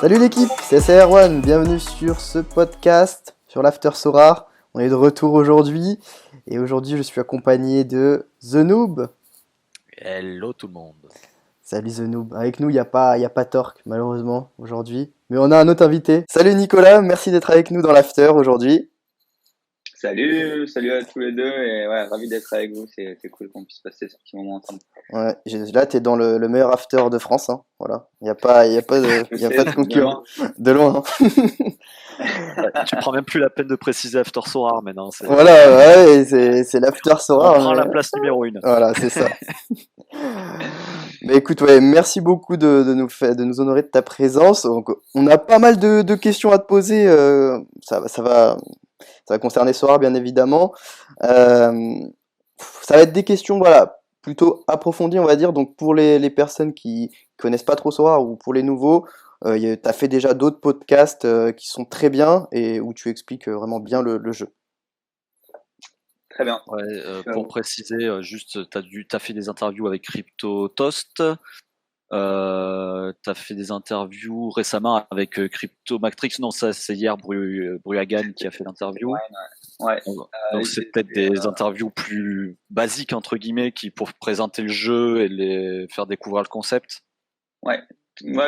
Salut l'équipe, c'est Erwan, bienvenue sur ce podcast sur l'After Sorare. On est de retour aujourd'hui et aujourd'hui je suis accompagné de The Noob. Hello tout le monde. Salut The Noob, avec nous il n'y a pas Torque malheureusement aujourd'hui, mais on a un autre invité. Salut Nicolas, merci d'être avec nous dans l'After aujourd'hui. Salut à tous les deux et ouais, ravi d'être avec vous, c'est cool qu'on puisse passer ce petit moment ensemble. Ouais, là t'es dans le meilleur After de France, hein. Voilà, il n'y a pas de concurrent, de loin. Tu prends même plus la peine de préciser After Sorare maintenant. Voilà, ouais, c'est l'After Sorare. On prend la place numéro 1. Voilà, c'est ça. Mais écoute, ouais, merci beaucoup de nous honorer de ta présence. Donc, on a pas mal de questions à te poser. Ça va concerner Sorare, bien évidemment. Ça va être des questions, voilà, plutôt approfondies, on va dire. Donc, pour les personnes qui connaissent pas trop Sorare ou pour les nouveaux, t'as fait déjà d'autres podcasts qui sont très bien et où tu expliques vraiment bien le jeu. Très bien. Ouais, pour préciser, juste, t'as fait des interviews avec Crypto Toast. T'as fait des interviews récemment avec Crypto Matrix. Non, ça c'est hier Bruagan qui a fait l'interview. Ouais. Donc c'est peut-être des interviews plus basiques entre guillemets qui pour présenter le jeu et les faire découvrir le concept. Ouais,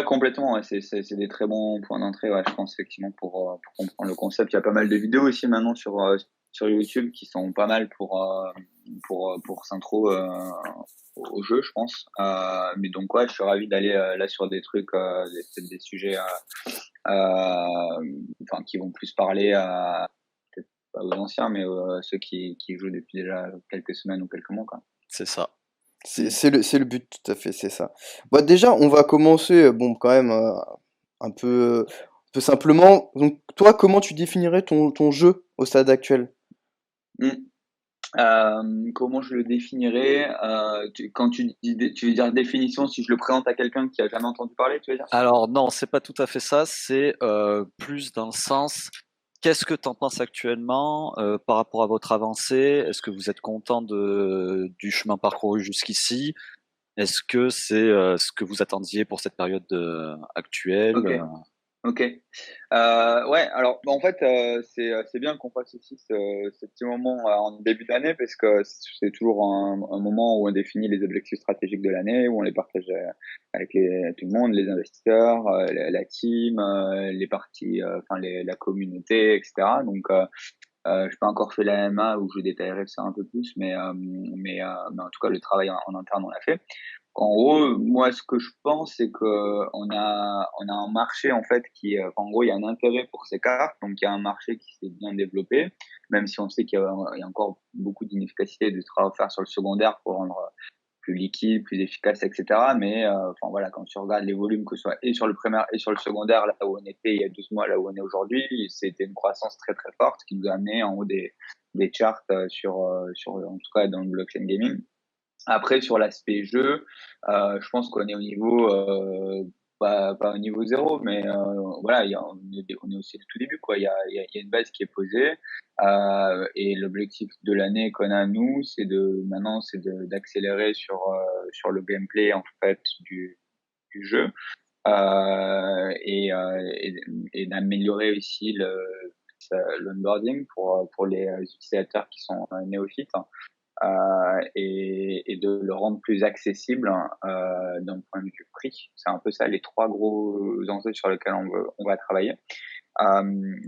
complètement. Ouais. C'est des très bons points d'entrée. Ouais, je pense effectivement pour comprendre le concept. Il y a pas mal de vidéos aussi maintenant sur YouTube qui sont pas mal pour s'intro au jeu, je pense. Mais donc ouais, je suis ravi d'aller là sur des trucs, des sujets, enfin qui vont plus parler à peut-être pas aux anciens, mais ceux qui jouent depuis déjà quelques semaines ou quelques mois, quoi. C'est ça. C'est le but, tout à fait, c'est ça. Bon, déjà, on va commencer, bon, quand même, un peu simplement. Donc, toi, comment tu définirais ton jeu au stade actuel? Comment je le définirais quand tu veux dire définition, si je le présente à quelqu'un qui a jamais entendu parler, tu veux dire? Alors non, c'est pas tout à fait ça, c'est plus dans le sens, qu'est-ce que tu en penses actuellement par rapport à votre avancée? Est-ce que vous êtes content du chemin parcouru jusqu'ici? Est-ce que c'est ce que vous attendiez pour cette période actuelle? Ok. Ouais, alors en fait, c'est bien qu'on fasse aussi ce petit moment en début d'année parce que c'est toujours un moment où on définit les objectifs stratégiques de l'année, où on les partage avec tout le monde, les investisseurs, la team, les parties, enfin la communauté, etc. Donc, j'ai pas encore fait la MA où je détaillerai ça un peu plus, mais en tout cas le travail en interne on l'a fait. En gros, moi, ce que je pense, c'est que on a un marché en fait en gros, il y a un intérêt pour ces cartes, donc il y a un marché qui s'est bien développé, même si on sait qu'il y a encore beaucoup d'inefficacité de travail à faire sur le secondaire pour rendre plus liquide, plus efficace, etc. Mais enfin voilà, quand tu regardes les volumes, que ce soit et sur le primaire et sur le secondaire, là où on était il y a 12 mois, là où on est aujourd'hui, c'était une croissance très très forte qui nous a amené en haut des charts sur en tout cas dans le blockchain gaming. Après, sur l'aspect jeu, je pense qu'on est au niveau, pas au niveau zéro, mais voilà, on est aussi au tout début, quoi. Il y a une base qui est posée, et l'objectif de l'année qu'on a nous, maintenant, d'accélérer sur le gameplay en fait du jeu, et d'améliorer aussi l'onboarding pour les utilisateurs qui sont néophytes. Et de le rendre plus accessible d'un point de vue prix. C'est un peu ça les trois gros enjeux sur lesquels on va travailler.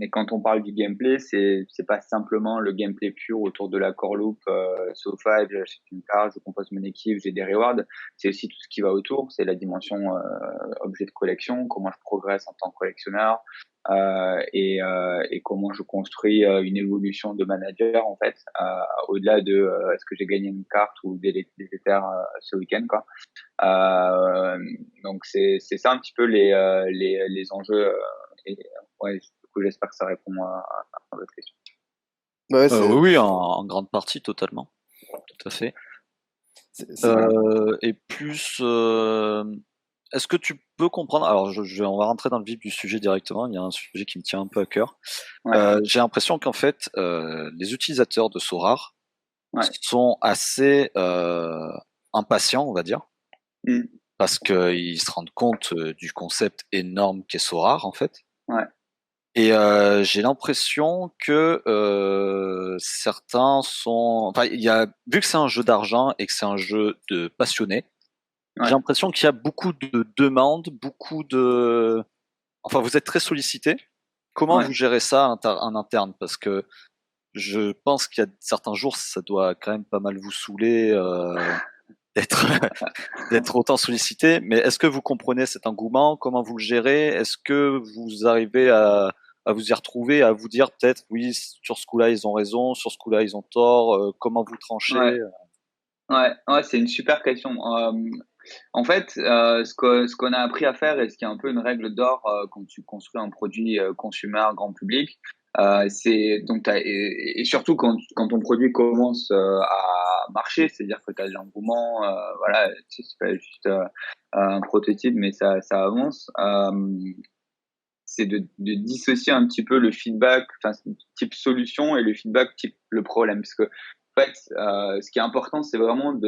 Et quand on parle du gameplay, c'est pas simplement le gameplay pur autour de la core loop, so5, j'achète une carte, je compose mon équipe, j'ai des rewards. C'est aussi tout ce qui va autour, c'est la dimension objet de collection, comment je progresse en tant que collectionneur, et comment je construis une évolution de manager en fait, au-delà de est-ce que j'ai gagné une carte ou des Ethers ce week-end, quoi. Donc c'est ça un petit peu les enjeux, et ouais, du coup j'espère que ça répond à votre question. Ouais, Oui, en grande partie, totalement. Tout à fait. Et plus, est-ce que tu peux comprendre, alors on va rentrer dans le vif du sujet directement, il y a un sujet qui me tient un peu à cœur. Ouais. J'ai l'impression qu'en fait, les utilisateurs de Sorare Ouais. sont assez impatients, on va dire. parce qu'ils se rendent compte du concept énorme qu'est Sorare en fait. Ouais. Et j'ai l'impression que certains sont, enfin, vu que c'est un jeu d'argent et que c'est un jeu de passionnés, j'ai Ouais. l'impression qu'il y a beaucoup de demandes, enfin, vous êtes très sollicité. Comment Ouais. vous gérez ça en interne? Parce que je pense qu'il y a certains jours, ça doit quand même pas mal vous saouler d'être d'être autant sollicité. Mais est-ce que vous comprenez cet engouement? Comment vous le gérez? Est-ce que vous arrivez à vous y retrouver, à vous dire peut-être oui, sur ce coup-là ils ont raison, sur ce coup-là ils ont tort. Comment vous Ouais. tranchez? Ouais, c'est une super question. En fait, ce qu'on a appris à faire et ce qui est un peu une règle d'or quand tu construis un produit consumer grand public, c'est donc et surtout quand ton produit commence à marcher, c'est-à-dire que tu as de l'engouement, voilà, c'est pas juste un prototype, mais ça avance. C'est de dissocier un petit peu le feedback, enfin type solution et le feedback type le problème, parce que en fait, ce qui est important, c'est vraiment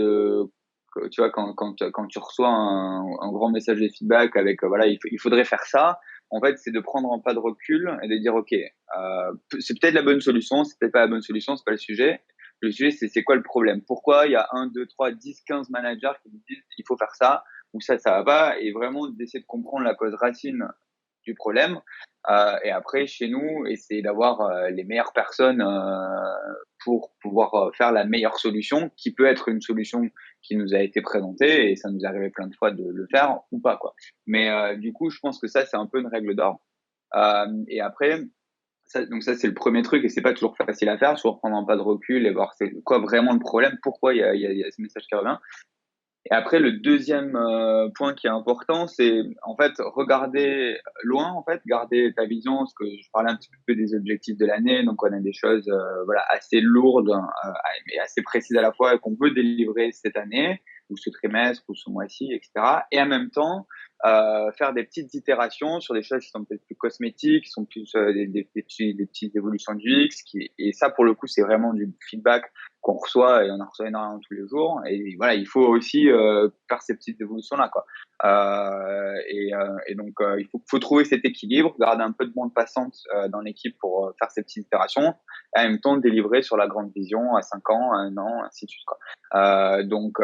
tu vois, quand tu reçois un grand message de feedback avec voilà, il faudrait faire ça. En fait, c'est de prendre un pas de recul et de dire ok, c'est peut-être la bonne solution, c'est peut-être pas la bonne solution, c'est pas le sujet. Le sujet, c'est quoi le problème? Pourquoi il y a 1, 2, 3, 10, 15 managers qui me disent il faut faire ça ou ça va pas, et vraiment d'essayer de comprendre la cause racine du problème. Et après, chez nous, essayer d'avoir les meilleures personnes pour pouvoir faire la meilleure solution, qui peut être une solution qui nous a été présentée, et ça nous est arrivé plein de fois de le faire ou pas, quoi. Mais du coup, je pense que ça, c'est un peu une règle d'or. Et après, donc ça, c'est le premier truc, et c'est pas toujours facile à faire, sur prendre un pas de recul et voir c'est quoi vraiment le problème, pourquoi il y a ce message qui revient. Et après, le deuxième point qui est important, c'est en fait regarder loin, en fait, garder ta vision. Parce que je parlais un petit peu des objectifs de l'année, donc on a des choses voilà assez lourdes mais assez précises à la fois qu'on veut délivrer cette année ou ce trimestre ou ce mois-ci, etc. Et en même temps, faire des petites itérations sur des choses qui sont peut-être plus cosmétiques, qui sont plus des petites évolutions du X. Et ça, pour le coup, c'est vraiment du feedback qu'on reçoit, et on en reçoit énormément tous les jours. Et voilà, il faut aussi faire ces petites évolutions là, quoi. Et donc faut trouver cet équilibre, garder un peu de bande passante dans l'équipe pour faire ces petites itérations, et en même temps délivrer sur la grande vision à 5 ans, à 1 an, ainsi de suite, quoi. Donc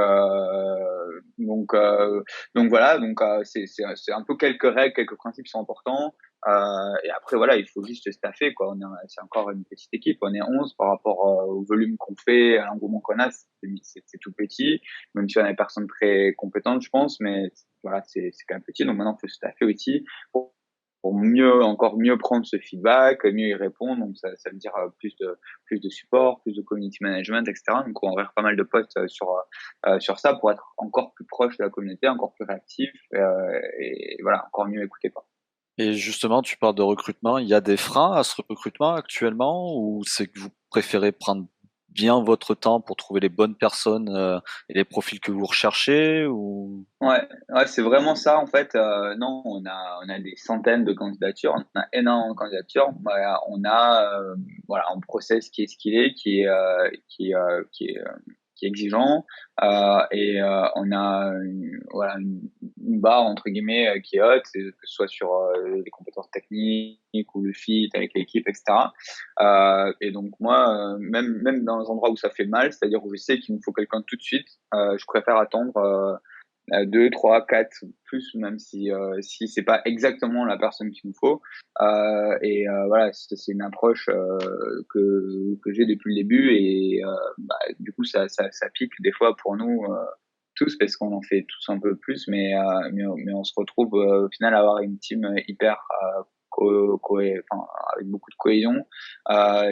voilà, donc c'est un peu quelques règles, quelques principes qui sont importants. Et après, voilà, il faut juste staffer, quoi. C'est encore une petite équipe. On est 11 par rapport au volume qu'on fait, à l'engouement qu'on a. C'est tout petit, même si on a des personnes très compétentes, je pense, mais voilà, c'est quand même petit. Donc maintenant, il faut staffer aussi pour encore mieux prendre ce feedback, mieux y répondre. Donc ça veut dire plus de support, plus de community management, etc. Donc on va faire pas mal de posts sur ça pour être encore plus proche de la communauté, encore plus réactif, et voilà, encore mieux écouter, quoi. Et justement, tu parles de recrutement. Il y a des freins à ce recrutement actuellement, ou c'est que vous préférez prendre bien votre temps pour trouver les bonnes personnes et les profils que vous recherchez, ou... Ouais, c'est vraiment ça en fait. Non, on a des centaines de candidatures, on a énormément de candidatures. Voilà, on a voilà un process qui est ce qu'il est, qui est exigeant, et on a voilà une barre entre guillemets qui est haute, que ce soit sur les compétences techniques ou le fit avec l'équipe, etc. Et donc moi, même dans les endroits où ça fait mal, c'est-à-dire où je sais qu'il me faut quelqu'un tout de suite, je préfère attendre 2, 3, 4 plus, même si c'est pas exactement la personne qu'il nous faut. Voilà, c'est une approche que j'ai depuis le début, et du coup ça pique des fois pour nous tous, parce qu'on en fait tous un peu plus, mais on se retrouve au final à avoir une team hyper enfin, avec beaucoup de cohésion,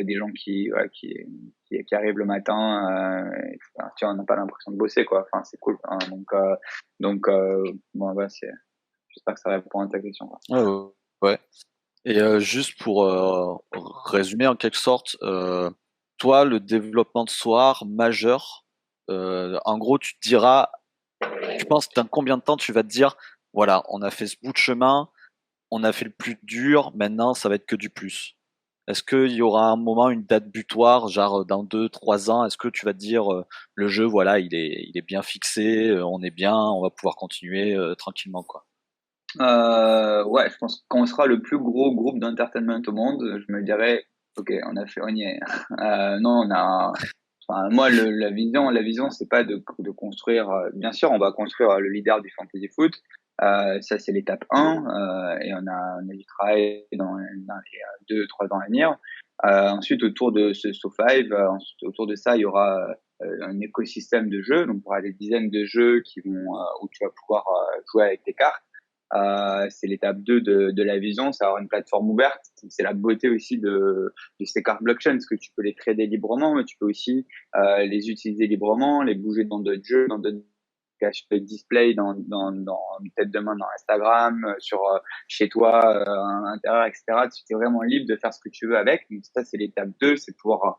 des gens qui arrivent le matin, enfin, tu vois, on n'a pas l'impression de bosser, quoi. Enfin, c'est cool, hein. Bon, ouais, j'espère que ça répond à ta question, quoi. Ouais, ouais, ouais. Et juste pour résumer en quelque sorte, toi, le développement de SOAR majeur, en gros, tu te diras, tu penses dans combien de temps tu vas te dire, voilà, on a fait ce bout de chemin, on a fait le plus dur, maintenant ça va être que du plus. Est-ce qu'il y aura un moment, une date butoir, genre dans 2, 3 ans, est-ce que tu vas te dire le jeu, voilà, il est bien fixé, on est bien, on va pouvoir continuer tranquillement, quoi. Ouais, je pense qu'on sera le plus gros groupe d'entertainment au monde. Je me dirais, ok, on y est. Non, enfin, moi, la vision, c'est pas de construire. Bien sûr, on va construire le leader du fantasy foot. Ça, c'est l'étape 1, et on a du travail dans les 2, 3 ans à venir. Ensuite, autour de ce So5, ensuite, autour de ça, il y aura un écosystème de jeux. Donc, il y aura des dizaines de jeux où tu vas pouvoir jouer avec tes cartes. C'est l'étape 2 de la vision, c'est avoir une plateforme ouverte. C'est la beauté aussi de ces cartes blockchain, parce que tu peux les trader librement, mais tu peux aussi les utiliser librement, les bouger dans d'autres jeux, dans d'autres cache display dans peut-être demain dans Instagram, chez toi, à l'intérieur, etc. Tu es vraiment libre de faire ce que tu veux avec. Donc ça, c'est l'étape 2, c'est pouvoir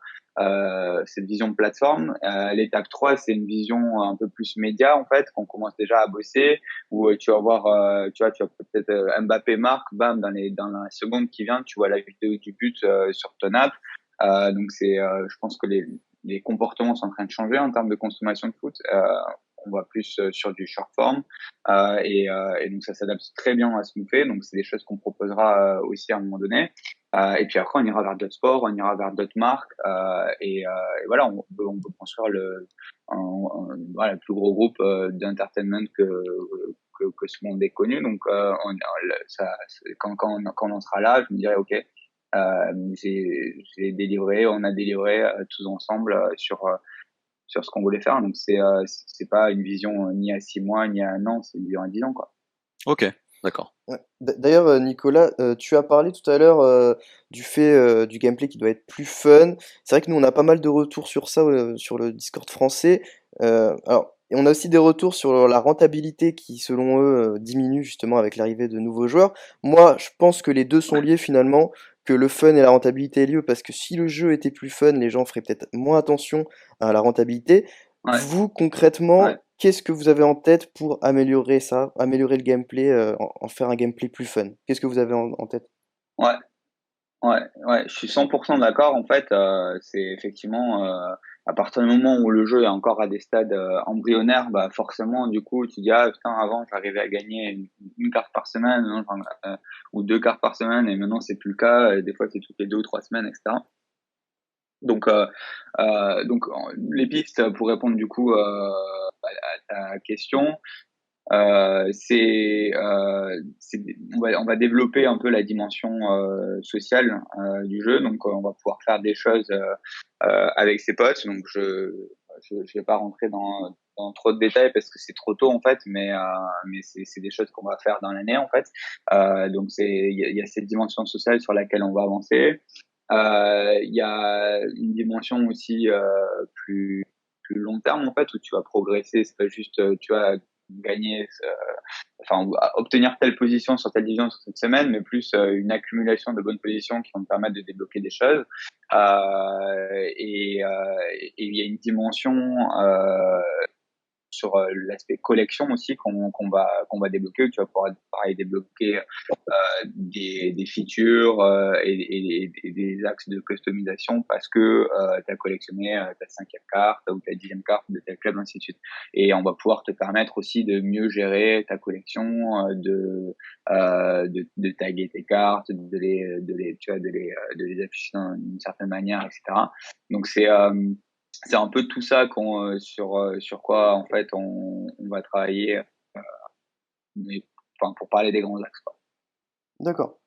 cette vision de plateforme. L'étape 3, c'est une vision un peu plus média, en fait, qu'on commence déjà à bosser, où tu vas voir, tu vas peut-être Mbappé marque, bam, dans la seconde qui vient, tu vois la vidéo du but sur ton app. Donc je pense que les comportements sont en train de changer en termes de consommation de foot. On va plus sur du short form, et donc ça s'adapte très bien à ce qu'on fait. Donc c'est des choses qu'on proposera aussi à un moment donné. Et puis après on ira vers d'autres sports, on ira vers d'autres marques, et voilà, on peut construire voilà, le plus gros groupe d'entertainment que ce monde ait connu. Donc quand on sera là, je me dirais ok, j'ai délivré, on a délivré tous ensemble sur ce qu'on voulait faire. Donc c'est pas une vision ni à 6 mois ni à un an, c'est une vision à 10 ans, quoi. Ok, d'accord. Ouais. D'ailleurs, Nicolas, tu as parlé tout à l'heure du fait du gameplay qui doit être plus fun. C'est vrai que nous, on a pas mal de retours sur ça sur le Discord français. Et on a aussi des retours sur la rentabilité qui, selon eux, diminue justement avec l'arrivée de nouveaux joueurs. Moi, je pense que les deux sont liés finalement, que le fun et la rentabilité est lié parce que si le jeu était plus fun, les gens feraient peut-être moins attention à la rentabilité. Ouais, Vous, ouais, concrètement, qu'est-ce que vous avez en tête pour améliorer ça, améliorer le gameplay, en faire un gameplay plus fun? Qu'est-ce que vous avez en tête? ouais, ouais. Je suis 100% d'accord. En fait, c'est effectivement à partir du moment où le jeu est encore à des stades embryonnaires, bah forcément, du coup, tu dis ah putain, avant j'arrivais à gagner une carte par semaine, ou 2 cartes par semaine, et maintenant c'est plus le cas. Des fois, c'est toutes les 2 ou 3 semaines, etc. Donc, les pistes pour répondre du coup à ta question, on va développer un peu la dimension sociale du jeu. Donc, on va pouvoir faire des choses avec ses potes. Donc, je vais pas rentrer dans trop de détails parce que c'est trop tôt en fait, mais c'est des choses qu'on va faire dans l'année en fait. Donc, il y a cette dimension sociale sur laquelle on va avancer. Il y a une dimension aussi plus long terme en fait où tu vas progresser. C'est pas juste tu vas gagner, enfin obtenir telle position sur telle division sur cette semaine, mais plus une accumulation de bonnes positions qui vont te permettre de débloquer des choses. Et il y a une dimension sur l'aspect collection aussi qu'on va débloquer. Tu vas pouvoir pareil débloquer des features et des axes de customisation parce que tu as collectionné ta 5e carte ou ta 10e carte de tel club, ainsi de suite. Et on va pouvoir te permettre aussi de mieux gérer ta collection, de taguer tes cartes, tu vois, de les afficher d'une certaine manière, etc. Donc c'est un peu tout ça sur quoi en fait on va travailler, mais, enfin, pour parler des grands axes, quoi. D'accord.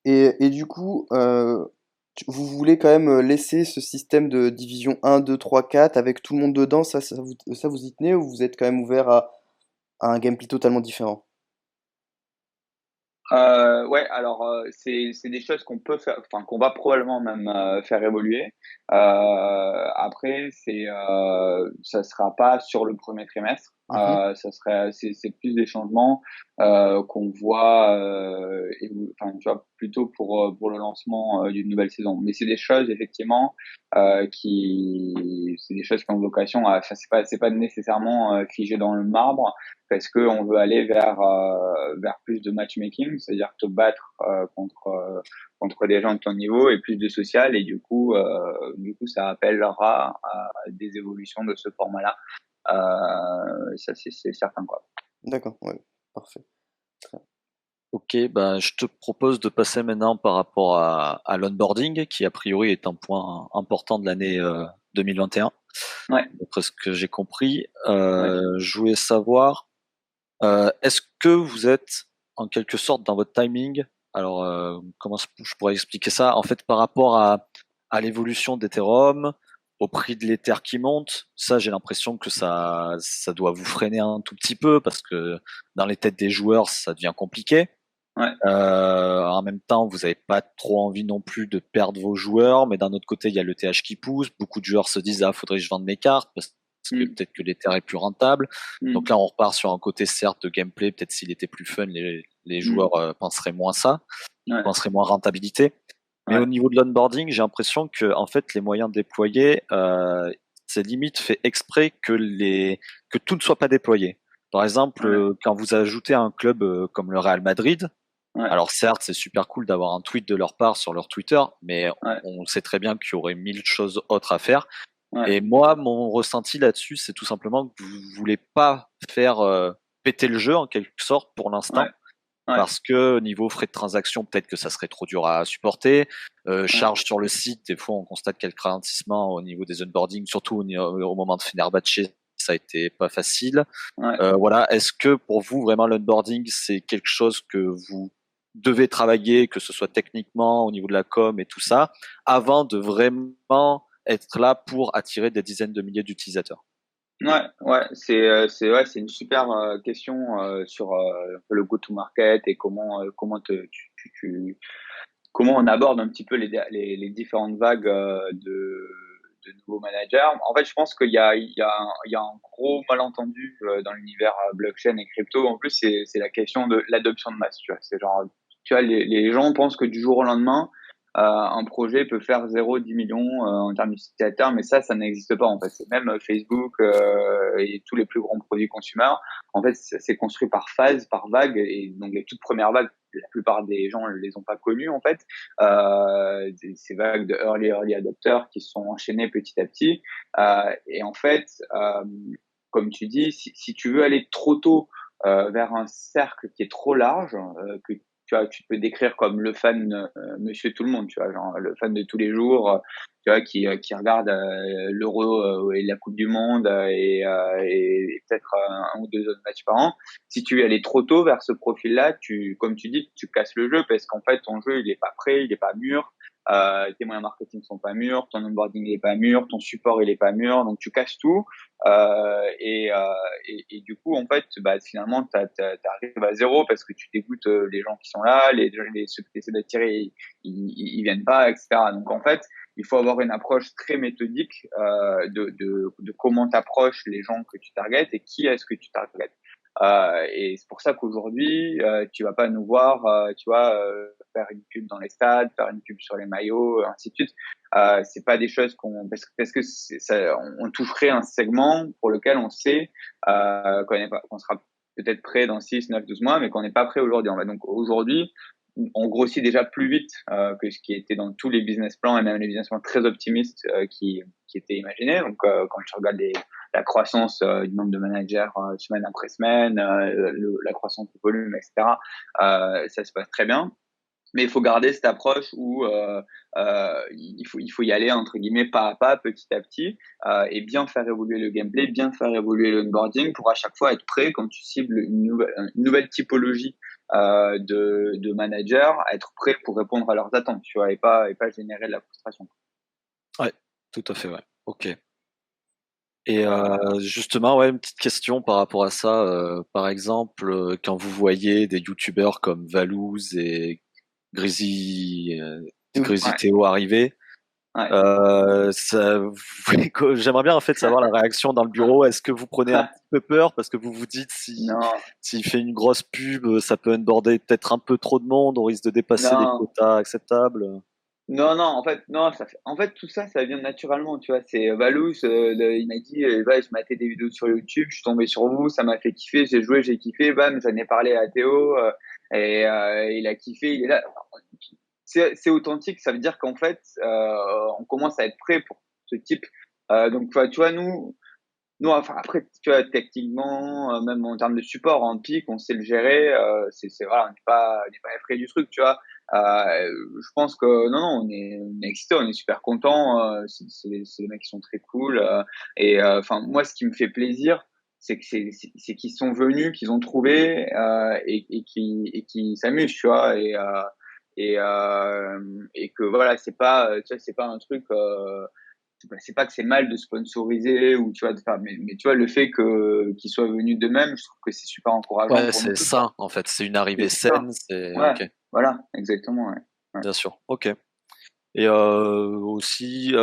Et du coup, vous voulez quand même laisser ce système de division 1, 2, 3, 4 avec tout le monde dedans, ça vous y tenez ou vous êtes quand même ouvert à un gameplay totalement différent? Ouais, alors c'est des choses qu'on peut faire, enfin qu'on va probablement même faire évoluer. Après, ça sera pas sur le premier trimestre. Mhm. C'est plus des changements qu'on voit, enfin, tu vois, plutôt pour le lancement d'une nouvelle saison. Mais c'est des choses effectivement c'est des choses qui ont vocation à, enfin, c'est pas nécessairement figé dans le marbre parce que on veut aller vers plus de matchmaking, c'est-à-dire te battre contre des gens de ton niveau et plus de social et du coup ça appellera à des évolutions de ce format-là. Ça c'est certain quoi. D'accord, ouais, parfait. Ok, bah, je te propose de passer maintenant par rapport à l'onboarding, qui a priori est un point important de l'année 2021, Ouais, d'après ce que j'ai compris. ouais, Je voulais savoir, est-ce que vous êtes en quelque sorte dans votre timing? Alors, comment je pourrais expliquer ça? En fait, par rapport à l'évolution d'Ethereum, au prix de l'Ether qui monte, ça, j'ai l'impression que ça doit vous freiner un tout petit peu parce que dans les têtes des joueurs, ça devient compliqué. ouais, En même temps, vous n'avez pas trop envie non plus de perdre vos joueurs, mais d'un autre côté, il y a le TH qui pousse. Beaucoup de joueurs se disent ah, faudrait que je vende mes cartes parce que mm, peut-être que l'Ether est plus rentable. Donc mm, là, on repart sur un côté certes de gameplay. Peut-être s'il était plus fun, les mm, joueurs penseraient moins ça, ouais, penseraient moins rentabilité. Mais au ouais, niveau de l'onboarding, j'ai l'impression que en fait, les moyens déployés, c'est limite fait exprès que tout ne soit pas déployé. Par exemple, ouais, quand vous ajoutez un club comme le Real Madrid, ouais, alors certes, c'est super cool d'avoir un tweet de leur part sur leur Twitter, mais ouais, on sait très bien qu'il y aurait mille choses autres à faire. ouais, Et moi, mon ressenti là-dessus, c'est tout simplement que vous voulez pas faire péter le jeu en quelque sorte pour ouais, l'instant, ouais, parce que niveau frais de transaction, peut-être que ça serait trop dur à supporter. ouais, Charge sur le site, des fois on constate quelques ralentissements au niveau des onboarding, surtout au moment de Fenerbahçe, ça a été pas facile. ouais. Voilà, est-ce que pour vous vraiment l'onboarding c'est quelque chose que vous devez travailler, que ce soit techniquement au niveau de la com et tout ça, avant de vraiment être là pour attirer des dizaines de milliers d'utilisateurs? Ouais, ouais, ouais, c'est une super question sur un peu le go-to-market et comment on aborde un petit peu les différentes vagues de nouveaux managers. En fait, je pense qu'il y a un gros malentendu dans l'univers blockchain et crypto. En plus, c'est la question de l'adoption de masse. Tu vois, c'est genre, tu vois, les gens pensent que du jour au lendemain, un projet peut faire 0, 10 millions en termes d'utilisateurs, mais ça n'existe pas en fait. C'est même Facebook et tous les plus grands produits consommateurs. En fait, c'est construit par phase, par vague, et donc les toutes premières vagues, la plupart des gens ne les ont pas connues en fait. Ces vagues de early adopters qui se sont enchaînées petit à petit. Et en fait, comme tu dis, si tu veux aller trop tôt vers un cercle qui est trop large, que tu vois, tu peux décrire comme le fan Monsieur Tout le Monde, tu vois, genre le fan de tous les jours, tu vois, qui regarde l'Euro et la Coupe du Monde et peut-être un ou deux autres matchs par an. Si tu es allé trop tôt vers ce profil-là, comme tu dis, tu casses le jeu parce qu'en fait ton jeu il est pas prêt, il est pas mûr. Tes moyens marketing sont pas mûrs, ton onboarding il est pas mûr, ton support il est pas mûr, donc tu casses tout. Et du coup, en fait, bah, finalement, t'arrives à zéro parce que tu dégoûtes les gens qui sont là, ceux que tu essaies d'attirer, ils viennent pas, etc. Donc, en fait, il faut avoir une approche très méthodique de comment tu approches les gens que tu targetes et qui est-ce que tu targetes. Et c'est pour ça qu'aujourd'hui, tu vas pas nous voir, tu vois, faire une pub dans les stades, faire une pub sur les maillots, ainsi de suite. C'est pas des choses parce que on toucherait un segment pour lequel on sait qu'on sera peut-être prêt dans 6, 9, 12 mois, mais qu'on n'est pas prêt aujourd'hui. Donc aujourd'hui, on grossit déjà plus vite que ce qui était dans tous les business plans et même les business plans très optimistes qui étaient imaginés. Donc quand je regarde la croissance du nombre de managers semaine après semaine, la croissance du volume, etc., ça se passe très bien. Mais il faut garder cette approche où il faut y aller entre guillemets pas à pas, petit à petit, et bien faire évoluer le gameplay, bien faire évoluer le onboarding pour à chaque fois être prêt quand tu cibles une nouvelle typologie de managers, à être prêt pour répondre à leurs attentes, tu vois, et pas générer de la frustration. Ouais, tout à fait, ouais. Ok. Et justement, ouais, une petite question par rapport à ça. Par exemple, quand vous voyez des youtubeurs comme Valouz et Grizzly, Oui. Grizzly Ouais, Théo arriver, Ouais. J'aimerais bien en fait savoir la réaction dans le bureau. Est-ce que vous prenez un petit peu peur parce que vous vous dites si Non, s'il fait une grosse pub, ça peut onboarder peut-être un peu trop de monde, on risque de dépasser les non. quotas acceptables. Non, non, en fait, non, en fait, tout ça, ça vient naturellement, tu vois. C'est Valous, il m'a dit, ouais, je matais des vidéos sur YouTube, je suis tombé sur vous, ça m'a fait kiffer, j'ai joué, j'ai kiffé, bam, j'en ai parlé à Théo, il a kiffé, il est là. C'est authentique, ça veut dire qu'en fait, on commence à être prêt pour ce type. Donc, tu vois, nous, enfin, après, tu vois, techniquement, même en termes de support, en pic, on sait le gérer. Voilà, on n'est pas effrayé du truc, tu vois. Je pense que non, non, on est excité, on est super content. C'est des mecs qui sont très cool. Enfin, moi, ce qui me fait plaisir, c'est que c'est qu'ils sont venus, qu'ils ont trouvé et qui s'amusent, tu vois. Et que voilà, c'est pas, tu vois, c'est pas un truc. C'est pas que c'est mal de sponsoriser ou tu vois mais tu vois le fait que qu'ils soient venus d'eux-mêmes, je trouve que c'est super encourageant Ouais, pour nous c'est tous, quoi. sain en fait. C'est une arrivée C'est ça. saine. C'est Ouais, ok, voilà, exactement, ouais. Ouais. bien sûr. Ok. Et aussi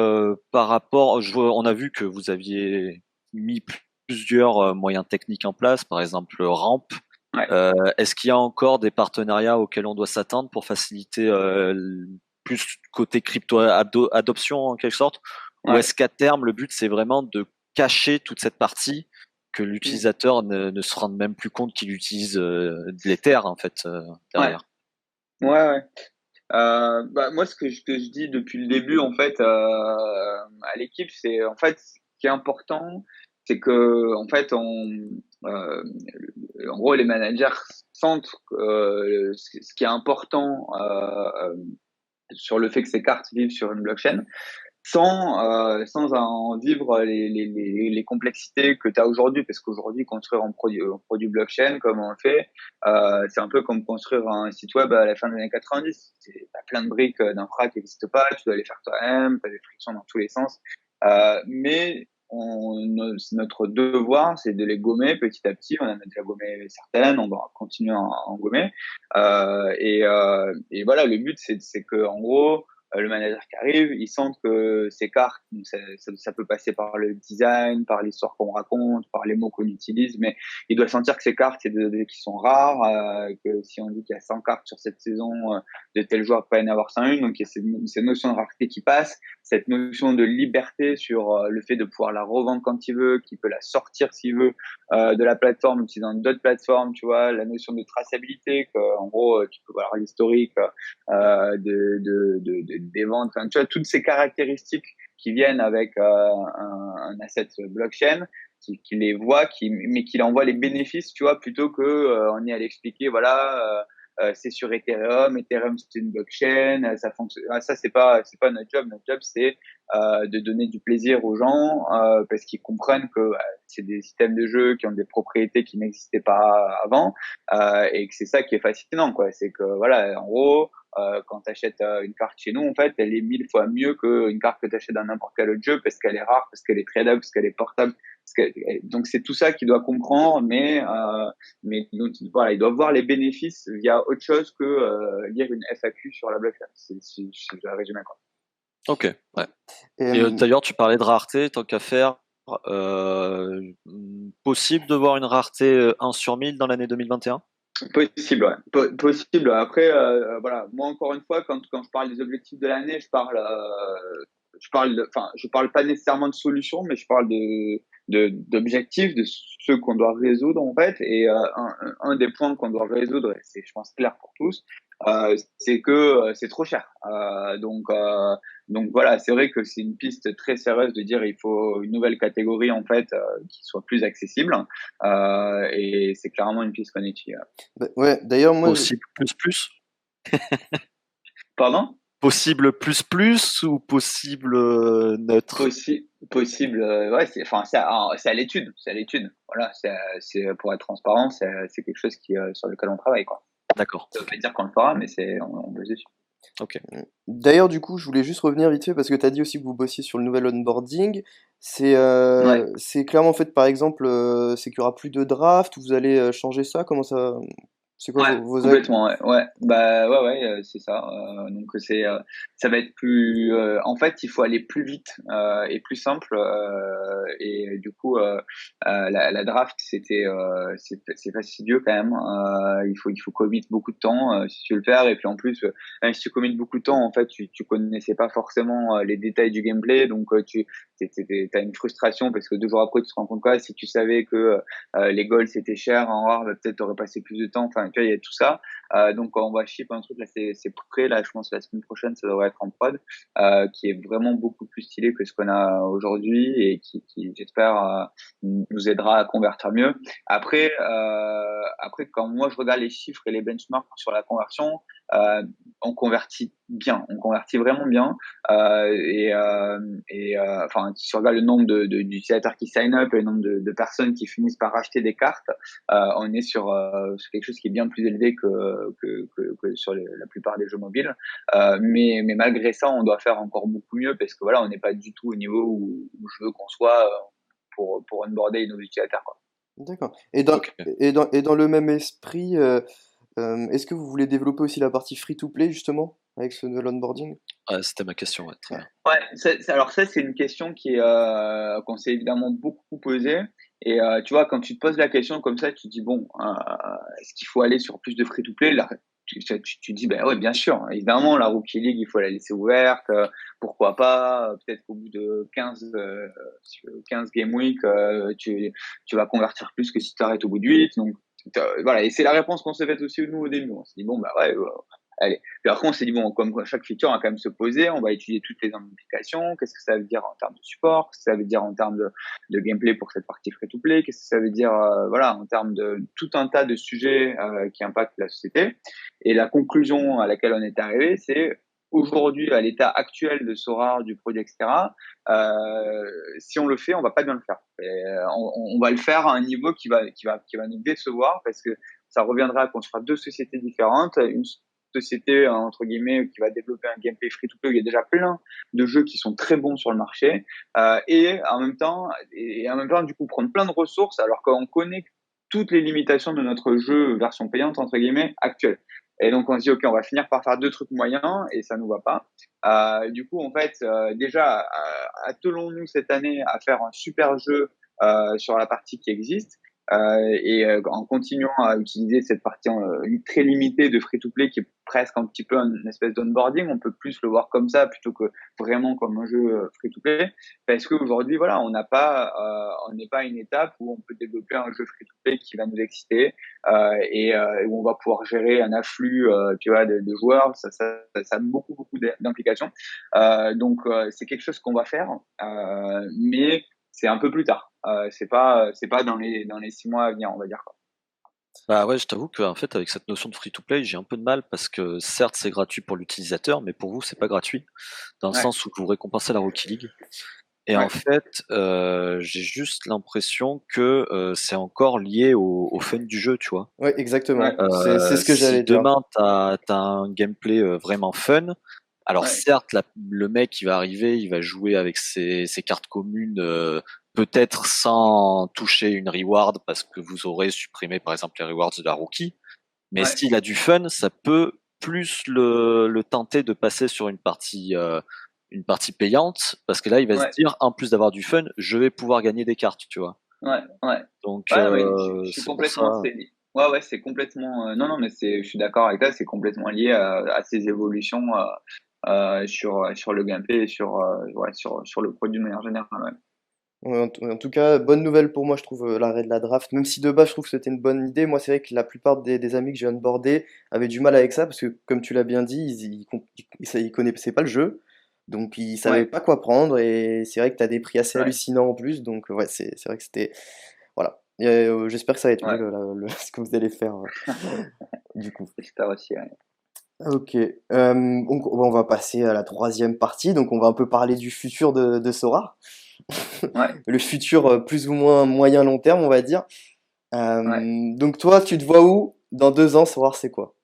par rapport, on a vu que vous aviez mis plusieurs moyens techniques en place, par exemple Ramp. Ouais. Est-ce qu'il y a encore des partenariats auxquels on doit s'attendre pour faciliter plus côté crypto adoption en quelque sorte, ou Ouais. est-ce qu'à terme le but c'est vraiment de cacher toute cette partie que Mm. l'utilisateur ne se rende même plus compte qu'il utilise de l'Ether en fait Ouais. derrière. Ouais, ouais. Bah, moi, ce que je dis depuis le début, en fait, à l'équipe, c'est en fait ce qui est important, c'est que en fait, en gros, les managers sentent ce qui est important sur le fait que ces cartes vivent sur une blockchain, sans en vivre les complexités que tu as aujourd'hui, parce qu'aujourd'hui, construire un produit blockchain, comme on le fait, c'est un peu comme construire un site web à la fin des années 90. Tu as plein de briques d'infra qui n'existent pas, tu dois les faire toi-même, tu as des frictions dans tous les sens. Mais notre devoir, c'est de les gommer petit à petit. On en a déjà gommé certaines, on va continuer à en gommer. Et voilà, le but, c'est que, en gros, le manager qui arrive, il sent que ces cartes, donc ça peut passer par le design, par l'histoire qu'on raconte, par les mots qu'on utilise, mais il doit sentir que ces cartes, c'est des données qui sont rares, que si on dit qu'il y a 100 cartes sur cette saison, de tel joueur, il peut y en avoir 101, donc il y a cette notion de rareté qui passe, cette notion de liberté sur le fait de pouvoir la revendre quand il veut, qu'il peut la sortir s'il veut de la plateforme, utilisant d'autres plateformes, tu vois, la notion de traçabilité, que, en gros, tu peux voir l'historique des ventes, enfin, tu vois, toutes ces caractéristiques qui viennent avec un asset blockchain, qui les voit, mais qui envoie les bénéfices, tu vois, plutôt que on est à l'expliquer, voilà, c'est sur Ethereum, Ethereum c'est une blockchain, ça fonctionne. Ça c'est pas notre job. Notre job c'est de donner du plaisir aux gens parce qu'ils comprennent que c'est des systèmes de jeu qui ont des propriétés qui n'existaient pas avant et que c'est ça qui est fascinant, quoi. C'est que voilà, en gros, quand tu achètes une carte chez nous, en fait, elle est 1000 fois mieux qu'une carte que tu achètes dans n'importe quel autre jeu parce qu'elle est rare, parce qu'elle est tradable, parce qu'elle est portable. Donc c'est tout ça qu'il doit comprendre, mais donc, voilà, ils doivent voir les bénéfices via autre chose que lire une FAQ sur la blockchain. Je vais résumer, quoi. Ok, ouais. Et, Et d'ailleurs, tu parlais de rareté, tant qu'à faire, possible de voir une rareté 1 sur 1000 dans l'année 2021? Possible, ouais. Possible. Après, voilà, moi encore une fois, quand je parle des objectifs de l'année, enfin, je parle pas nécessairement de solutions, mais je parle d'objectifs, de ceux qu'on doit résoudre en fait. Et un des points qu'on doit résoudre, et c'est, je pense, clair pour tous, c'est que c'est trop cher. Donc voilà, c'est vrai que c'est une piste très sérieuse de dire il faut une nouvelle catégorie en fait qui soit plus accessible. Et c'est clairement une piste qu'on étudie. bah, ouais, d'ailleurs, moi, Possible plus plus? Pardon? Possible plus plus ou possible neutre? Possible, ouais, enfin, c'est à l'étude, c'est à l'étude. Voilà, pour être transparent, c'est quelque chose sur lequel on travaille, quoi. D'accord. Ça veut pas dire qu'on le fera, mais on bosse dessus. Ok. d'ailleurs, du coup, je voulais juste revenir vite fait parce que tu as dit aussi que vous bossiez sur le nouvel onboarding. Ouais, C'est clairement fait, par exemple, c'est qu'il y aura plus de draft, vous allez changer ça, comment ça, c'est quoi ouais, vos actes? complètement, ouais, ouais, bah, ouais, ouais, c'est ça. Donc ça va être plus. En fait, il faut aller plus vite et plus simple. Et du coup, la draft, c'est fastidieux quand même. Il faut commit beaucoup de temps si tu veux le faire. Et puis en plus, même si tu commit beaucoup de temps, en fait, tu connaissais pas forcément les détails du gameplay, donc t'as une frustration parce que 2 jours après, tu te rends compte quoi. Si tu savais que les goals c'était cher en rare, bah, peut-être t'aurais passé plus de temps. Enfin, tu vois, il y a tout ça. Donc on va ship un truc là, c'est prêt là. Je pense que la semaine prochaine, ça devrait être en prod, qui est vraiment beaucoup plus stylé que ce qu'on a aujourd'hui et qui j'espère nous aidera à convertir mieux. Après, quand moi je regarde les chiffres et les benchmarks sur la conversion, on convertit bien, on convertit vraiment bien. Enfin, si tu regardes le nombre d'utilisateurs qui sign up et le nombre de personnes qui finissent par acheter des cartes, on est sur quelque chose qui est bien plus élevé que sur la plupart des jeux mobiles. Mais malgré ça, on doit faire encore beaucoup mieux parce que voilà, on n'est pas du tout au niveau où je veux qu'on soit pour onboarder nos utilisateurs, quoi. D'accord. Et dans, Ok. et dans le même esprit, est-ce que vous voulez développer aussi la partie free-to-play justement avec ce de l'onboarding? Ouais, c'était ma question, ouais, très Ouais. bien. Ouais, alors ça, c'est une question qu'on s'est évidemment beaucoup posée. Et tu vois, quand tu te poses la question comme ça, tu te dis, bon, est-ce qu'il faut aller sur plus de free-to-play? Là, tu dis, ben ouais, bien sûr, évidemment, la Rookie League, il faut la laisser ouverte. Pourquoi pas? Peut-être qu'au bout de 15 Game Week, tu vas convertir plus que si tu arrêtes au bout de 8. Donc, voilà. Et c'est la réponse qu'on s'est faite aussi nous au début. On s'est dit, bon, bah ouais, allez. Puis après, on s'est dit, bon, comme chaque feature, on va quand même se poser, on va étudier toutes les implications, qu'est-ce que ça veut dire en termes de support, qu'est-ce que ça veut dire en termes de gameplay pour cette partie free-to-play, qu'est-ce que ça veut dire voilà, en termes de tout un tas de sujets qui impactent la société. Et la conclusion à laquelle on est arrivé, c'est aujourd'hui, à l'état actuel de Sora, du produit, etc., si on le fait, on va pas bien le faire. Et, on va le faire à un niveau qui va nous décevoir parce que ça reviendra à construire 2 sociétés différentes, une société entre guillemets qui va développer un gameplay free-to-play où il y a déjà plein de jeux qui sont très bons sur le marché et en même temps du coup prendre plein de ressources alors qu'on connaît toutes les limitations de notre jeu version payante entre guillemets actuelle. Et donc on se dit ok, on va finir par faire 2 trucs moyens et ça nous va pas. Du coup en fait déjà attelons-nous cette année à faire un super jeu sur la partie qui existe en continuant à utiliser cette partie très limitée de free-to-play qui est presque un petit peu une espèce d'onboarding, on peut plus le voir comme ça plutôt que vraiment comme un jeu free-to-play, parce qu'aujourd'hui, voilà, on n'est pas à une étape où on peut développer un jeu free-to-play qui va nous exciter où on va pouvoir gérer un afflux, tu vois, de joueurs, ça a beaucoup d'implications. Donc c'est quelque chose qu'on va faire, mais c'est un peu plus tard. C'est pas dans les 6 mois à venir, on va dire, quoi. Bah ouais, je t'avoue qu'en fait, avec cette notion de free-to-play, j'ai un peu de mal parce que certes, c'est gratuit pour l'utilisateur, mais pour vous, c'est pas gratuit, dans le Ouais, sens où vous récompensez la Rookie League. Et en ouais, fait, j'ai juste l'impression que c'est encore lié au fun du jeu, tu vois. Ouais, ouais, exactement. C'est ce que Si j'allais dire. demain t'as un gameplay vraiment fun, alors ouais, certes, le mec il va arriver, il va jouer avec ses cartes communes, peut-être sans toucher une reward parce que vous aurez supprimé par exemple les rewards de la rookie. Mais ouais, s'il a du fun, ça peut plus le tenter de passer sur une partie payante, parce que là, il va se ouais, dire, en plus d'avoir du fun, je vais pouvoir gagner des cartes, tu vois. ouais, ouais. Donc, Ouais, mais je suis c'est pour ça. complètement, ouais, ouais, c'est complètement, non, non, mais je suis d'accord avec toi, c'est complètement lié à ces évolutions sur le gameplay et ouais, sur le produit de manière générale. Ouais. Ouais, en tout cas, bonne nouvelle pour moi, je trouve, l'arrêt de la draft. Même si de base, je trouve que c'était une bonne idée. Moi, c'est vrai que la plupart des amis que j'ai onboardés avaient du mal avec ça, parce que, comme tu l'as bien dit, ils connaissaient pas le jeu, donc ils savaient Ouais. pas quoi prendre, et c'est vrai que tu as des prix assez Ouais, hallucinants en plus, donc ouais, c'est vrai que c'était... Voilà. Et, j'espère que ça va être mieux, ouais, ce que vous allez faire, du coup. j'espère aussi. Ouais. Ok, donc on va passer à la troisième partie, donc on va un peu parler du futur de Sora. Ouais, Le futur plus ou moins moyen long terme, on va dire. ouais. Donc toi, tu te vois où dans 2 ans, savoir c'est quoi?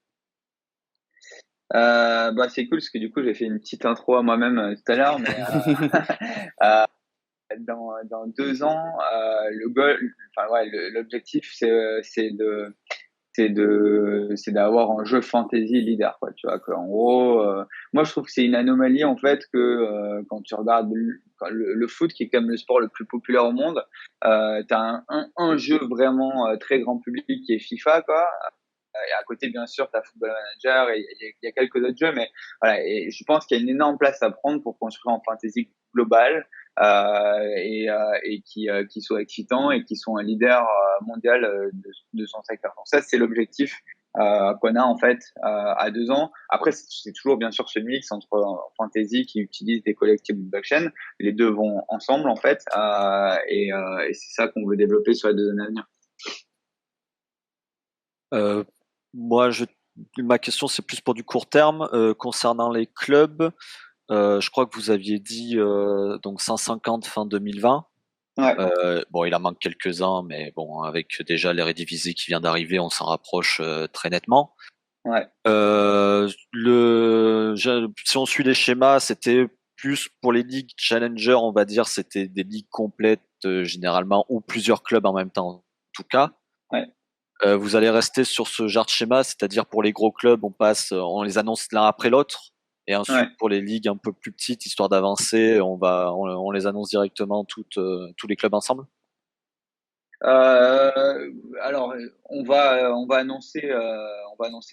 Bah c'est cool parce que du coup j'ai fait une petite intro à moi-même tout à l'heure, mais euh, dans 2 ans, le goal, enfin ouais, l'objectif c'est de c'est d'avoir un jeu fantasy leader, quoi. Tu vois, qu'en gros, moi je trouve que c'est une anomalie en fait que quand tu regardes le foot, qui est quand même le sport le plus populaire au monde, t'as un jeu vraiment très grand public qui est FIFA, quoi. Et à côté, bien sûr, t'as Football Manager et il y a quelques autres jeux, mais voilà. Et je pense qu'il y a une énorme place à prendre pour construire un fantasy global et qui soit excitant et qui soit un leader mondial de son secteur. Donc ça, c'est l'objectif qu'on a en fait à 2 ans. Après, c'est toujours bien sûr ce mix entre fantasy qui utilise des collectibles blockchain. Les deux vont ensemble en fait, et c'est ça qu'on veut développer sur les 2 années à venir. Euh, moi, ma question, c'est plus pour du court terme. Concernant les clubs, je crois que vous aviez dit donc 150 fin 2020. Ouais, Bon, il en manque quelques-uns, mais bon, avec déjà l'Eredivisie qui vient d'arriver, on s'en rapproche très nettement. ouais. Si on suit les schémas, c'était plus pour les ligues challenger, on va dire, c'était des ligues complètes généralement, ou plusieurs clubs en même temps, en tout cas. Ouais. Vous allez rester sur ce genre de schéma, c'est-à-dire pour les gros clubs, on les annonce l'un après l'autre, et ensuite Ouais. pour les ligues un peu plus petites, histoire d'avancer, on les annonce directement tous les clubs ensemble. Alors, on va annoncer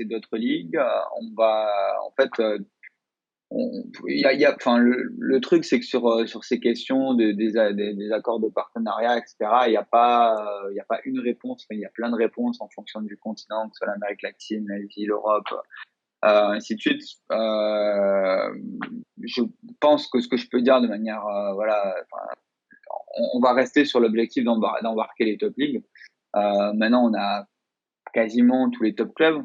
d'autres ligues. En fait, enfin, le truc, c'est que sur ces questions des accords de partenariat, etc., il y a pas une réponse, mais il y a plein de réponses en fonction du continent, que ce soit l'Amérique latine, l'Asie, l'Europe, ainsi de suite. Je pense que ce que je peux dire de manière, voilà, enfin, on va rester sur l'objectif d'embarquer les top ligues. Maintenant, on a quasiment tous les top clubs,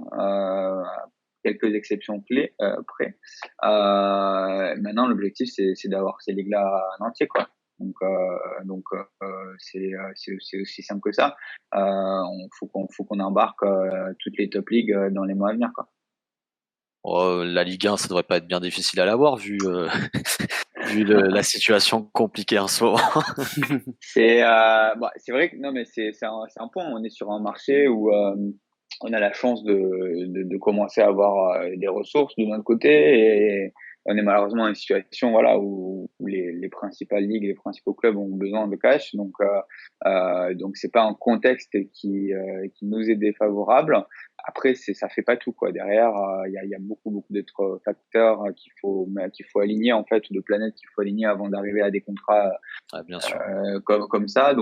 quelques exceptions clés près. Maintenant, l'objectif, c'est d'avoir ces ligues-là en entier, quoi. C'est aussi simple que ça. Faut qu'on embarque toutes les top ligues dans les mois à venir, quoi. Oh, la Ligue 1, ça devrait pas être bien difficile à l'avoir vu la situation compliquée en ce moment. C'est vrai que non, mais c'est un point. On est sur un marché où on a la chance de commencer à avoir des ressources de notre côté, et on est malheureusement dans une situation, voilà, où les principales ligues, les principaux clubs ont besoin de cash. Donc c'est pas un contexte qui nous est défavorable. Après, ça fait pas tout, quoi. Derrière, il y a beaucoup beaucoup d'autres facteurs qu'il faut aligner, en fait, ou de planètes qu'il faut aligner avant d'arriver à des contrats Ouais, bien sûr. comme ça.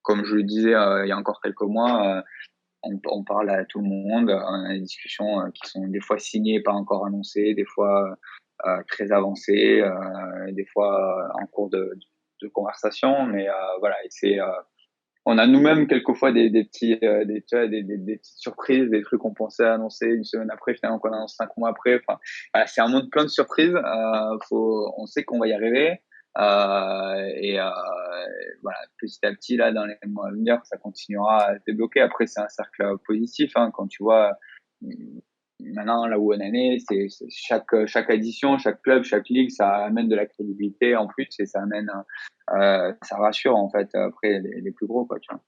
Comme je le disais il y a encore quelques mois, on parle à tout le monde, on a des discussions qui sont des fois signées, pas encore annoncées, des fois très avancées, des fois en cours de conversation, mais voilà. Et on a nous-mêmes quelquefois des petits, tu vois, des petites surprises, des trucs qu'on pensait annoncer une semaine après, finalement qu'on annonce 5 mois après. Enfin, voilà, c'est un monde plein de surprises. On sait qu'on va y arriver. Et voilà, petit à petit, là, dans les mois à venir, ça continuera à se débloquer. Après, c'est un cercle positif, hein, quand tu vois maintenant là où on en est, c'est chaque édition, chaque club, chaque ligue, ça amène de la crédibilité en plus, et ça rassure en fait après les plus gros, quoi, tu vois.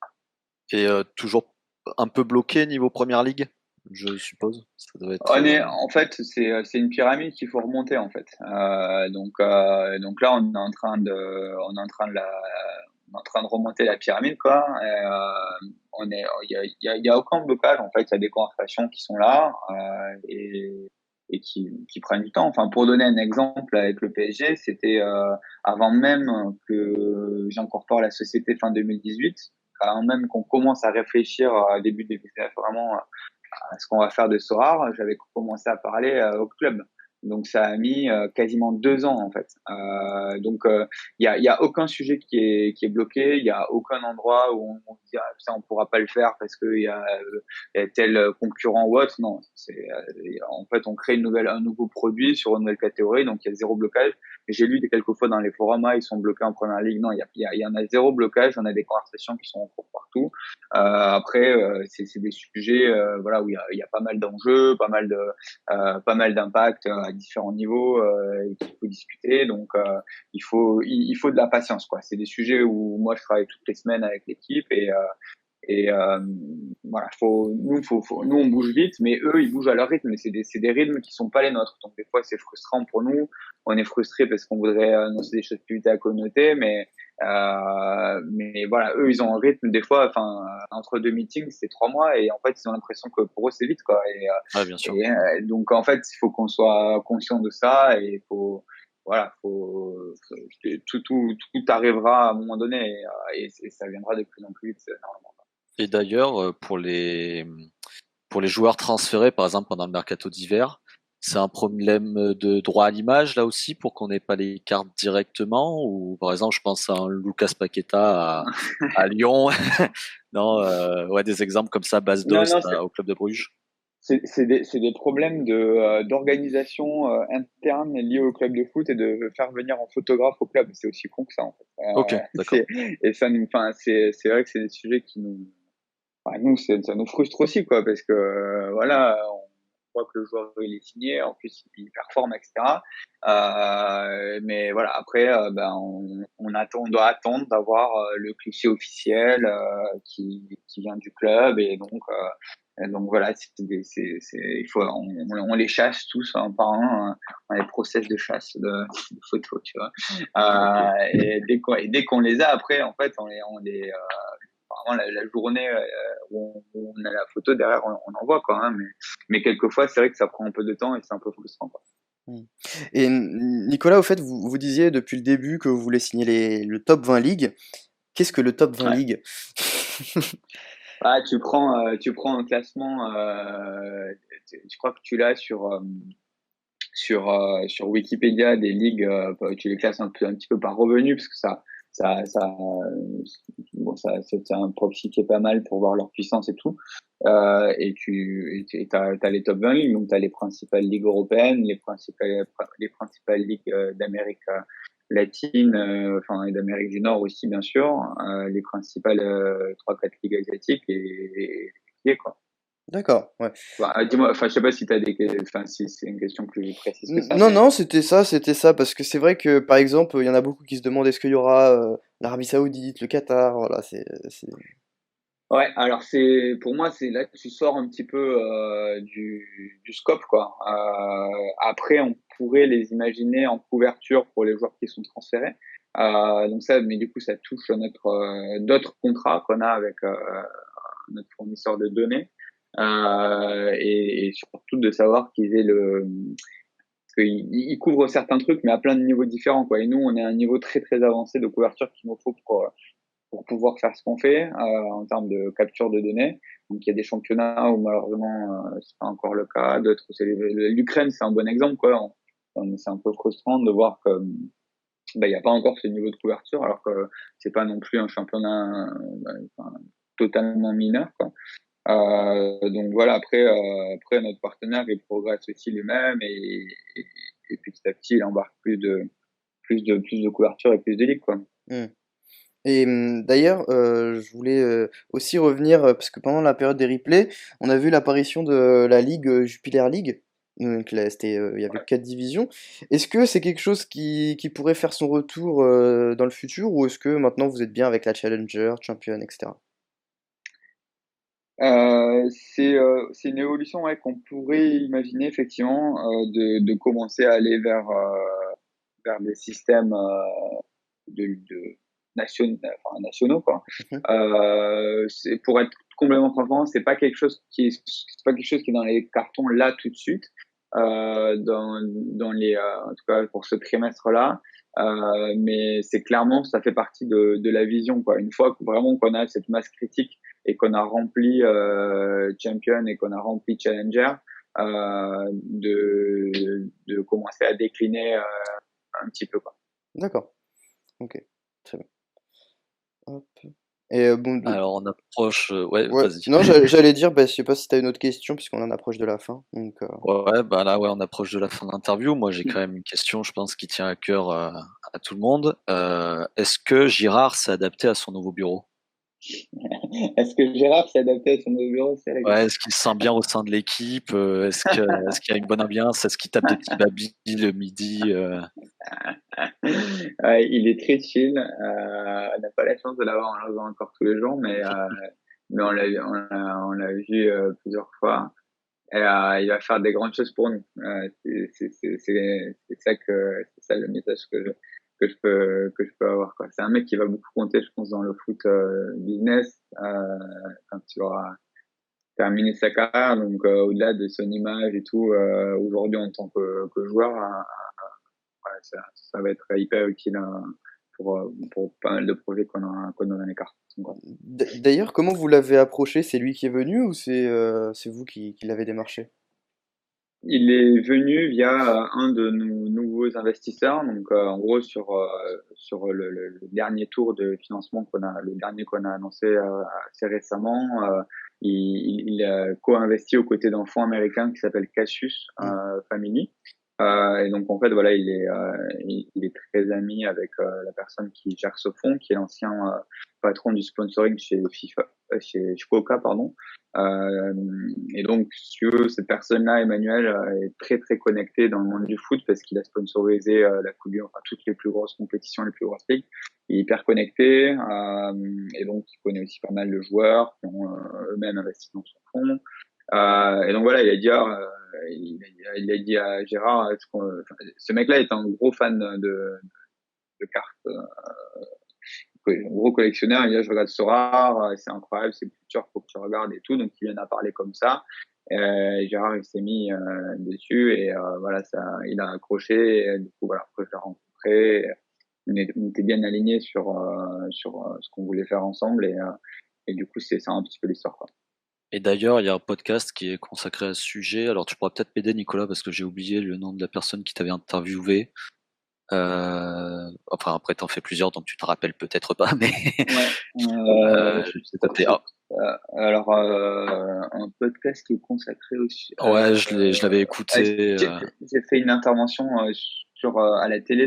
Et toujours un peu bloqué niveau première ligue, je suppose. Ça doit être. En fait, c'est une pyramide qu'il faut remonter en fait. Donc là, on est en train de remonter la pyramide, quoi. Il y a aucun blocage en fait. Il y a des conversations qui sont là et qui prennent du temps. Enfin, pour donner un exemple avec le PSG, c'était avant même que j'incorpore la société fin 2018, avant même qu'on commence à réfléchir début 2019 vraiment ce qu'on va faire de Sorare, j'avais commencé à parler au club. Donc ça a mis quasiment 2 ans en fait. Il y a aucun sujet qui est bloqué. Il y a aucun endroit où on se dit ça on pourra pas le faire parce qu'il y a tel concurrent ou autre. Non, en fait on crée un nouveau produit sur une nouvelle catégorie, donc il y a zéro blocage. J'ai lu quelques fois dans les forums, ils sont bloqués en première ligue. Non, il y en a zéro blocage. On a des conversations qui sont en cours partout. Après, c'est des sujets, voilà, où il y a pas mal d'enjeux, pas mal d'impacts à différents niveaux et qu'il faut discuter. Donc, il faut de la patience, quoi. C'est des sujets où moi je travaille toutes les semaines avec l'équipe Et voilà, nous on bouge vite, mais eux ils bougent à leur rythme. Et c'est des rythmes qui sont pas les nôtres. Donc des fois c'est frustrant pour nous. On est frustré parce qu'on voudrait annoncer des choses plus vite à la communauté, mais voilà, eux ils ont un rythme des fois. Enfin, entre deux meetings c'est 3 mois et en fait ils ont l'impression que pour eux c'est vite quoi. Ouais, bien sûr. Donc en fait il faut qu'on soit conscient de ça et il faut voilà, tout arrivera à un moment donné et ça viendra de plus en plus vite normalement. Et d'ailleurs, pour les joueurs transférés, par exemple, pendant le mercato d'hiver, c'est un problème de droit à l'image, là aussi, pour qu'on n'ait pas les cartes directement? Ou, par exemple, je pense à un Lucas Paqueta à Lyon. Non, ouais, des exemples comme ça, base Non, d'os non, au club de Bruges. c'est des problèmes d'organisation interne liés au club de foot et de faire venir un photographe au club. C'est aussi con que ça en fait. Ok, d'accord. Et ça nous, enfin, c'est vrai que c'est des sujets qui nous, enfin, nous, ça nous frustre aussi quoi, parce que voilà, on voit que le joueur il est signé, en plus il performe, etc. Mais voilà, après, ben on doit attendre d'avoir le cliché officiel qui vient du club et donc voilà, il faut, on les chasse tous un par un dans les process de chasse de photos, tu vois. Ok. Et dès qu'on les a après, en fait, vraiment la journée où on a la photo derrière, on en voit quoi. Hein, mais quelquefois, c'est vrai que ça prend un peu de temps et c'est un peu frustrant. Quoi. Mm. Et Nicolas, au fait, vous disiez depuis le début que vous voulez signer le top 20 ligues. Qu'est-ce que le top 20 Ouais. ligues? Ah, tu prends un classement, je crois que tu l'as sur Wikipédia des ligues, tu les classes un petit peu par revenu parce que bon, c'est un proxy qui est pas mal pour voir leur puissance et tout. Et t'as les top 20 ligues, donc t'as les principales ligues européennes, les principales ligues d'Amérique latine, enfin et d'Amérique du Nord aussi bien sûr, les principales 3-4 ligues asiatiques et quoi. D'accord, ouais. Bah, dis-moi, enfin, je sais pas si enfin, si c'est une question plus précise que ça, Non, mais non, c'était ça, parce que c'est vrai que, par exemple, il y en a beaucoup qui se demandent est-ce qu'il y aura l'Arabie Saoudite, le Qatar, voilà, ouais. Alors pour moi, c'est là que tu sors un petit peu du scope, quoi. Après, on pourrait les imaginer en couverture pour les joueurs qui sont transférés. Donc ça, mais du coup, ça touche à d'autres contrats qu'on a avec notre fournisseur de données. Et surtout de savoir qu'ils aient parce qu'il couvre certains trucs, mais à plein de niveaux différents, quoi. Et nous, on est à un niveau très très avancé de couverture qu'il nous faut pour pouvoir faire ce qu'on fait en termes de capture de données. Donc il y a des championnats où malheureusement c'est pas encore le cas. D'autres, l'Ukraine, c'est un bon exemple, quoi. C'est un peu frustrant de voir que il n'y a pas encore ce niveau de couverture, alors que c'est pas non plus un championnat enfin, totalement mineur, quoi. Donc voilà, après notre partenaire il progresse aussi lui-même et petit à petit il embarque plus de couverture et plus de ligues quoi. Hmm. Et d'ailleurs, je voulais aussi revenir, parce que pendant la période des replays, on a vu l'apparition de la Ligue Jupiler League. Donc là, il y avait Ouais. 4 divisions. Est-ce que c'est quelque chose qui pourrait faire son retour dans le futur, ou est-ce que maintenant vous êtes bien avec la Challenger, Champion, etc. C'est une évolution ouais, qu'on pourrait imaginer effectivement de commencer à aller vers des systèmes de nationaux quoi. Mhm. C'est pour être complètement transparent, c'est pas quelque chose qui est dans les cartons là tout de suite en tout cas pour ce trimestre-là. Mais c'est clairement ça fait partie de la vision quoi. Une fois que vraiment qu'on a cette masse critique et qu'on a rempli Champion et qu'on a rempli Challenger, de commencer à décliner un petit peu quoi. D'accord, ok, très bien. Hop. Et bon, Alors, on approche. Ouais, ouais, vas-y. non, j'allais dire, bah, je sais pas si t'as une autre question, puisqu'on en approche de la fin. Donc, Ouais, bah là, ouais, on approche de la fin de l'interview. Moi, j'ai quand même une question, je pense, qui tient à cœur à tout le monde. Est-ce que Girard s'est adapté à son nouveau bureau? Est-ce que Gérard s'est adapté à son nouveau bureau? C'est la Ouais, question. est-ce qu'il se sent bien au sein de l'équipe? Est-ce qu'il y a une bonne ambiance? Est-ce qu'il tape des petits babis le midi? Il est très chill. On n'a pas la chance de l'avoir en encore tous les jours, mais on l'a vu plusieurs fois. Et il va faire des grandes choses pour nous. C'est ça le message que je peux avoir, quoi. C'est un mec qui va beaucoup compter, je pense, dans le foot business quand il aura terminé sa carrière. Donc au-delà de son image et tout, aujourd'hui en tant que joueur, ouais, ça va être hyper utile pour pas mal de projets qu'on a dans les cartes. D'ailleurs, comment vous l'avez approché? C'est lui qui est venu ou c'est vous qui l'avez démarché? Il est venu via un de nos nouveaux investisseurs. Donc, en gros, sur le dernier tour de financement le dernier qu'on a annoncé assez récemment, il a co-investi aux côtés d'un fonds américain qui s'appelle Cassius Hmm. Family. Et donc, en fait, voilà, il est très ami avec la personne qui gère ce fonds, qui est l'ancien patron du sponsoring chez chez Coca, pardon. Euh, et donc, si tu veux, cette personne-là, Emmanuel, est très très connecté dans le monde du foot parce qu'il a sponsorisé la Coupe du, enfin toutes les plus grosses compétitions, les plus grosses ligues. Il est hyper connecté et donc il connaît aussi pas mal de joueurs qui ont eux-mêmes investi dans son fonds. Et donc voilà, il a dit à Gérard, ce mec-là est un gros fan de cartes un gros collectionneur, il dit, je regarde Sorare, c'est incroyable, c'est culture, faut que tu regardes et tout. Donc, il en a parlé comme ça. Gérard, il s'est mis dessus et voilà, il a accroché. Et, du coup, voilà, après, je l'ai rencontré. On était bien alignés sur ce qu'on voulait faire ensemble et du coup, c'est ça un petit peu l'histoire, quoi. Et d'ailleurs, il y a un podcast qui est consacré à ce sujet. Alors, tu pourras peut-être m'aider, Nicolas, parce que j'ai oublié le nom de la personne qui t'avait interviewé. Enfin, après, t'en fais plusieurs, donc tu te rappelles peut-être pas, mais Ouais, j'ai noté. Ah, alors, un podcast qui est consacré aussi. ouais, je l'avais écouté. J'ai fait une intervention à la télé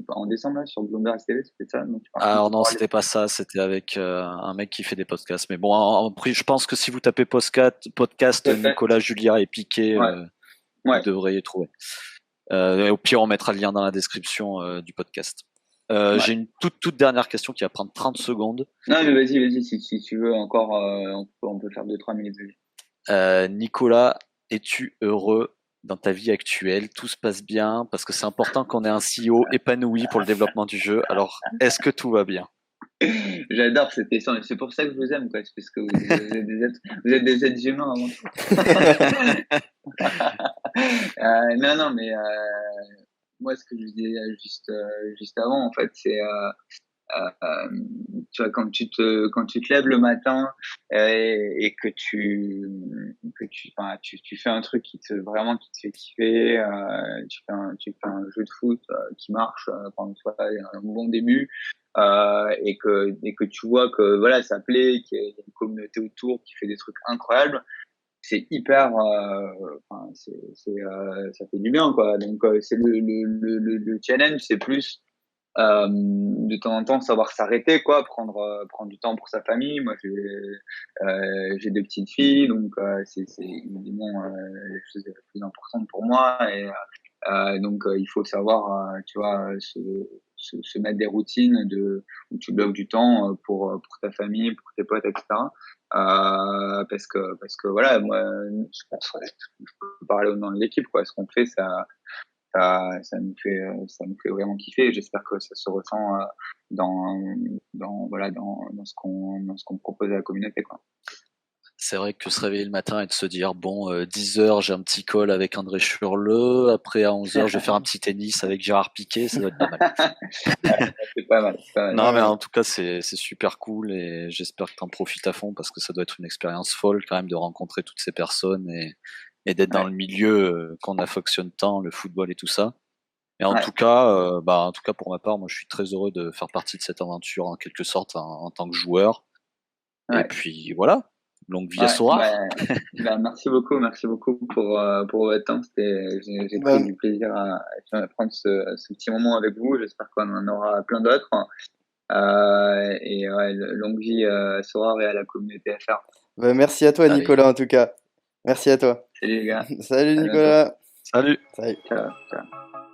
en décembre là, sur Bloomberg TV, c'était ça. Donc, par contre, Alors non, c'était pas ça, c'était avec un mec qui fait des podcasts. Mais bon, après, je pense que si vous tapez podcast tout à fait. Nicolas Julia et Piqué, Ouais, vous ouais, devriez y trouver. Et au pire, on mettra le lien dans la description du podcast. ouais. J'ai une toute dernière question qui va prendre 30 secondes. Non, mais vas-y, si tu veux encore, on peut faire 2-3 minutes. Vas-y. Nicolas, es-tu heureux dans ta vie actuelle? Tout se passe bien? Parce que c'est important qu'on ait un CEO épanoui pour le développement du jeu. Alors, est-ce que tout va bien? J'adore cette question. C'est pour ça que je vous aime, quoi. C'est parce que vous êtes des êtres humains avant tout. Non, non, mais moi, ce que je disais juste avant, en fait, c'est euh, tu vois quand tu te lèves le matin et enfin, tu fais un truc qui te fait kiffer, tu fais un jeu de foot qui marche, enfin, tu vois, il y a un bon début. Et que tu vois que voilà ça plaît, qu'il y a une communauté autour qui fait des trucs incroyables, c'est hyper enfin, ça fait du bien, quoi. Donc c'est le challenge, c'est plus de temps en temps savoir s'arrêter, quoi, prendre du temps pour sa famille. Moi j'ai deux petites filles, donc c'est évidemment les choses les plus importantes pour moi. Et donc il faut savoir tu vois se mettre des routines où tu bloques du temps pour ta famille, pour tes potes, etc. Parce que voilà, moi je pense que je peux parler au nom de l'équipe, quoi. Ce qu'on fait, ça nous fait vraiment kiffer. Et j'espère que ça se ressent dans voilà dans ce qu'on propose à la communauté, quoi. C'est vrai que se réveiller le matin et de se dire, bon, 10 heures, j'ai un petit call avec André Schurle. Après, à 11 heures, je vais faire un petit tennis avec Gérard Piquet. Ça doit être pas mal. C'est pas mal, c'est pas mal. Non, mais Ouais. en tout cas, c'est super cool et j'espère que tu en profites à fond parce que ça doit être une expérience folle quand même de rencontrer toutes ces personnes et d'être dans Ouais, le milieu qu'on affectionne tant, le football et tout ça. Et ouais, en tout cas pour ma part, moi je suis très heureux de faire partie de cette aventure en quelque sorte en tant que joueur. Et ouais. puis voilà, longue vie à Ouais, Sorare. merci beaucoup pour votre temps. J'ai pris Bah, du plaisir à prendre ce petit moment avec vous. J'espère qu'on en aura plein d'autres. Et ouais, longue vie à Sorare et à la communauté FR. merci à toi, Allez, Nicolas, en tout cas. Merci à toi. Salut les gars, Salut, à bientôt. Nicolas. salut! Salut. Ciao, ciao.